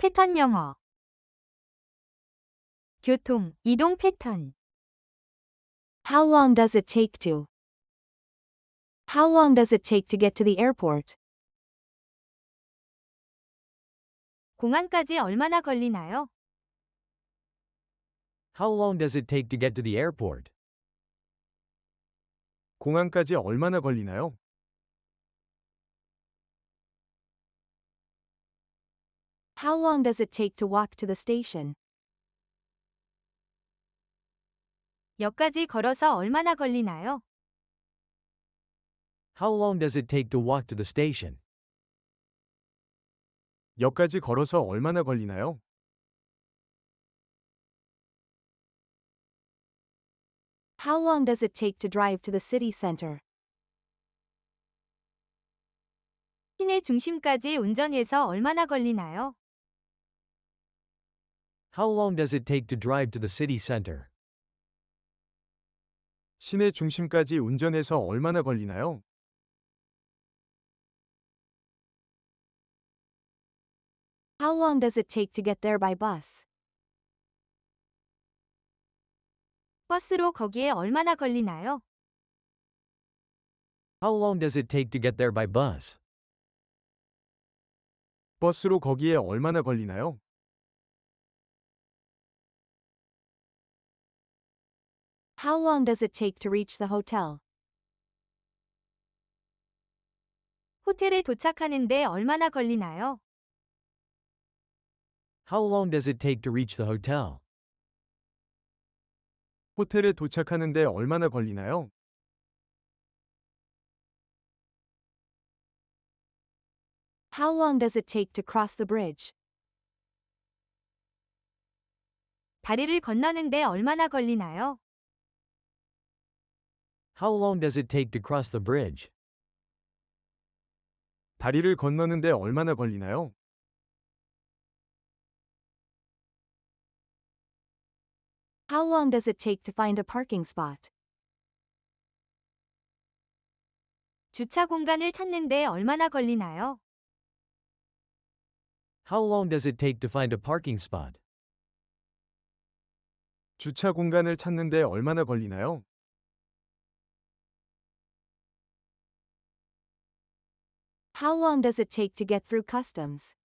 패턴 영어. 교통, 이동 패턴. How long does it take to? How long does it take to get to the airport? 공항까지 얼마나 걸리나요? How long does it take to get to the airport? 공항까지 얼마나 걸리나요? How long does it take to walk to the station? 역까지 걸어서 얼마나 걸리나요? How long does it take to walk to the station? 역까지 걸어서 얼마나 걸리나요? How long does it take to drive to the city center? 시내 중심까지 운전해서 얼마나 걸리나요? How long does it take to drive to the city center? 시내 중심까지 운전해서 얼마나 걸리나요? How long does it take to get there by bus? 버스로 거기에 얼마나 걸리나요? How long does it take to get there by bus? 버스로 거기에 얼마나 걸리나요? How long does it take to reach the hotel? 호텔에 도착하는데 얼마나 걸리나요? How long does it take to reach the hotel? 호텔에 도착하는데 얼마나 걸리나요? How long does it take to cross the bridge? 다리를 건너는데 얼마나 걸리나요? How long does it take to cross the bridge? 다리를 건너는데 얼마나 걸리나요? How long does it take to find a parking spot? 주차 공간을 찾는데 얼마나 걸리나요? How long does it take to find a parking spot? 주차 공간을 찾는데 얼마나 걸리나요? How long does it take to get through customs?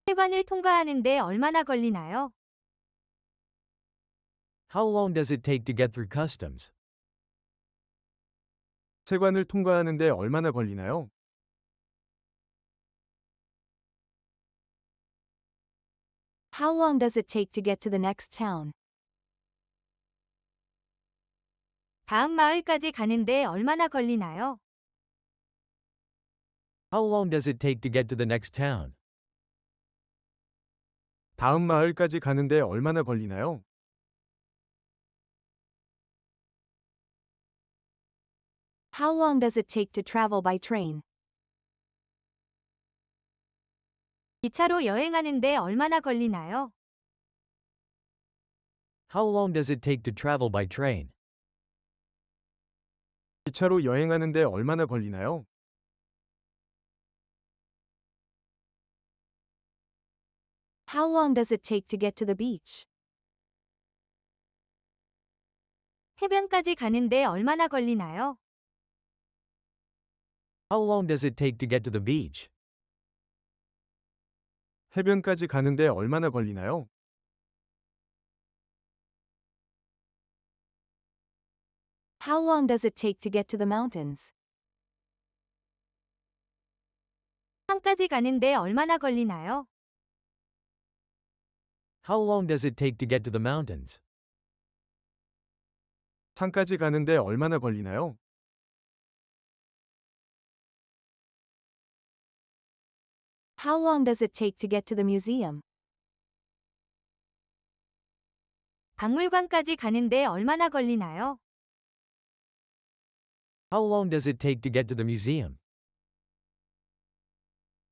세관을 통과하는데 얼마나 걸리나요? How long does it take to get through customs? 세관을 통과하는데 얼마나 걸리나요? How long does it take to get to the next town? 다음 마을까지 가는데 얼마나 걸리나요? How long does it take to get to the next town? 다음 마을까지 가는데 얼마나 걸리나요? How long does it take to travel by train? 기차로 여행하는데 얼마나 걸리나요? How long does it take to travel by train? 기차로 여행하는데 얼마나 걸리나요? How long does it take to get to the beach? 해변까지 가는데 얼마나 걸리나요? How long does it take to get to the beach? 해변까지 가는데 얼마나 걸리나요? How long does it take to get to the mountains? 산까지 가는데 얼마나 걸리나요? How long does it take to get to the mountains? 산까지 가는데 얼마나 걸리나요? How long does it take to get to the museum? 박물관까지 가는데 얼마나 걸리나요? How long does it take to get to the museum?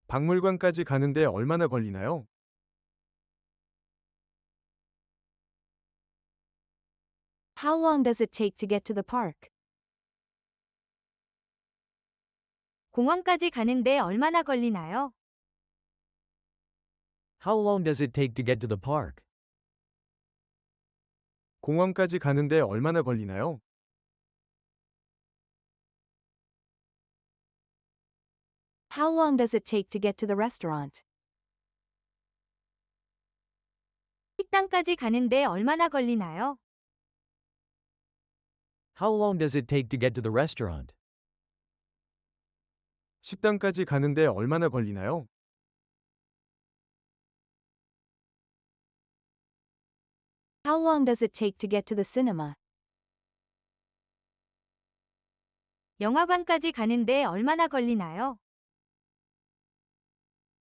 박물관까지 가는데 얼마나 걸리나요? How long does it take to get to the park? 공원까지 가는데 얼마나 걸리나요? How long does it take to get to the park? 공원까지 가는데 얼마나 걸리나요? How long does it take to get to the restaurant? 식당까지 가는데 얼마나 걸리나요? How long does it take to get to the restaurant? 식당까지 가는데 얼마나 걸리나요? How long does it take to get to the cinema? 영화관까지 가는데 얼마나 걸리나요?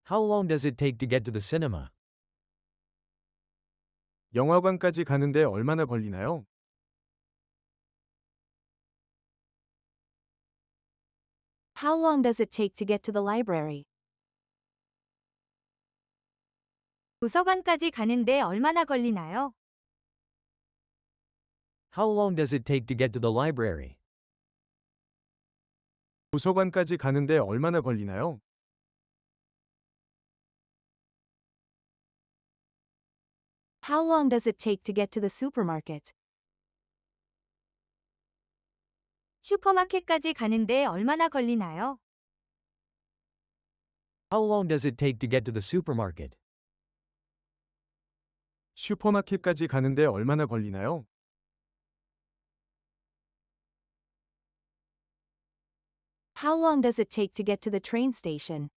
How long does it take to get to the cinema? 영화관까지 가는데 얼마나 걸리나요? How long does it take to get to the library? 도서관까지 가는데 얼마나 걸리나요? How long does it take to get to the library? 도서관까지 가는데 얼마나 걸리나요? How long does it take to get to the supermarket? 슈퍼마켓까지 가는데 얼마나 걸리나요? How long does it take to get to the supermarket? 슈퍼마켓까지 가는데 얼마나 걸리나요? How long does it take to get to the train station?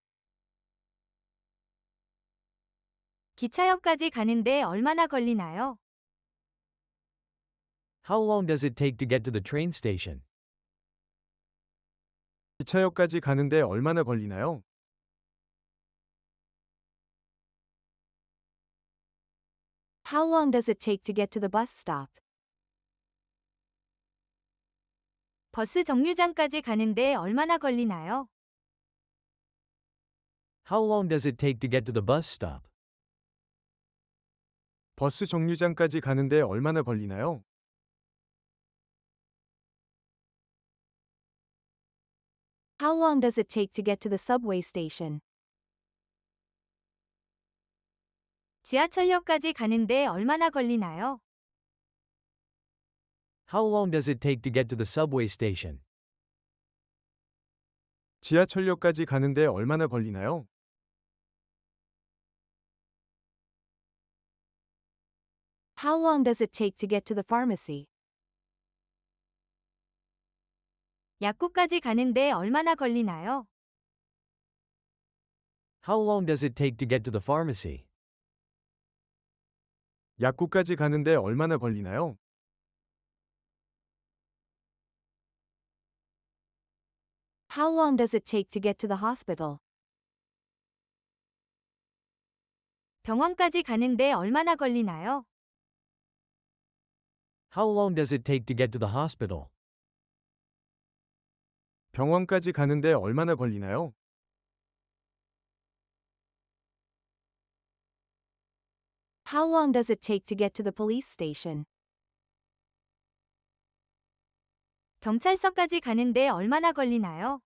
기차역까지 가는데 얼마나 걸리나요? How long does it take to get to the train station? 기차역까지 가는데 얼마나 걸리나요? How long does it take to get to the bus stop? 버스 정류장까지 가는데 얼마나 걸리나요? How long does it take to get to the bus stop? 버스 정류장까지 가는데 얼마나 걸리나요? How long does it take to get to the subway station? 지하철역까지 가는데 얼마나 걸리나요? How long does it take to get to the subway station? 지하철역까지 가는데 얼마나 걸리나요? How long does it take to get to the pharmacy? 약국까지 가는데 얼마나 걸리나요? How long does it take to get to the pharmacy? 약국까지 가는데 얼마나 걸리나요? How long does it take to get to the hospital? 병원까지 가는데 얼마나 걸리나요? How long does it take to get to the hospital? 병원까지 가는데 얼마나 걸리나요? How long does it take to get to the police station? 경찰서까지 가는데 얼마나 걸리나요?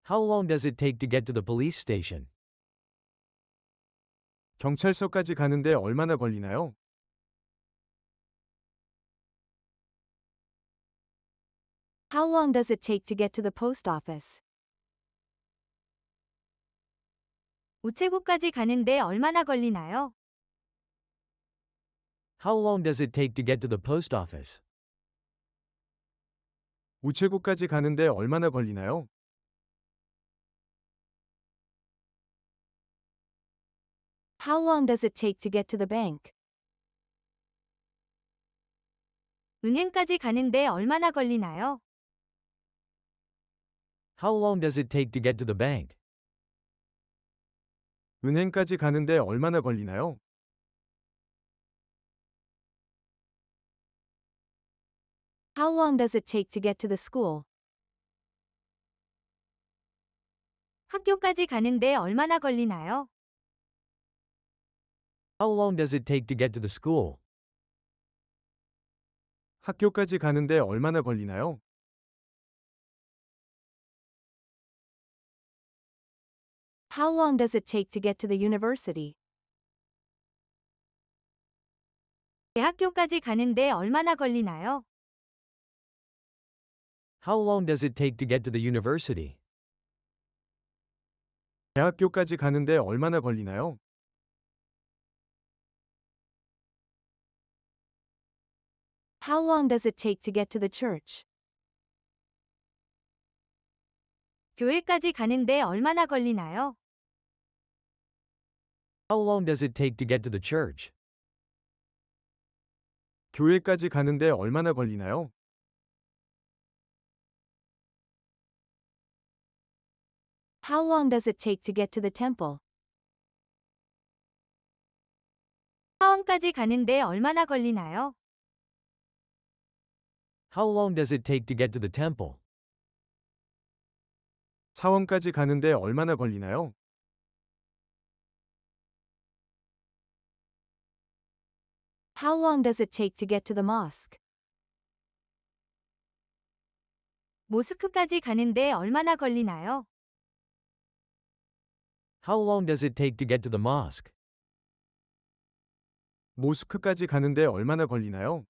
How long does it take to get to the police station? 경찰서까지 가는데 얼마나 걸리나요? How long does it take to get to the post office? 우체국까지 가는데 얼마나 걸리나요? How long does it take to get to the post office? 우체국까지 가는데 얼마나 걸리나요? How long does it take to get to the bank? 은행까지 가는데 얼마나 걸리나요? How long does it take to get to the bank? 은행까지 가는데 얼마나 걸리나요? How long does it take to get to the school? 학교까지 가는데 얼마나 걸리나요? How long does it take to get to the school? 학교까지 가는데 얼마나 걸리나요? How long does it take to get to the university? 대학교까지 가는데 얼마나 걸리나요? How long does it take to get to the university? 대학교까지 가는데 얼마나 걸리나요? How long does it take to get to the church? 교회까지 가는데 얼마나 걸리나요? How long does it take to get to the church? 교회까지 가는데 얼마나 걸리나요? How long does it take to get to the temple? 사원까지 가는데 얼마나 걸리나요? How long does it take to get to the temple? 사원까지 가는데 얼마나 걸리나요? How long does it take to get to the mosque? 모스크까지 가는데 얼마나 걸리나요? How long does it take to get to the mosque? 모스크까지 가는데 얼마나 걸리나요?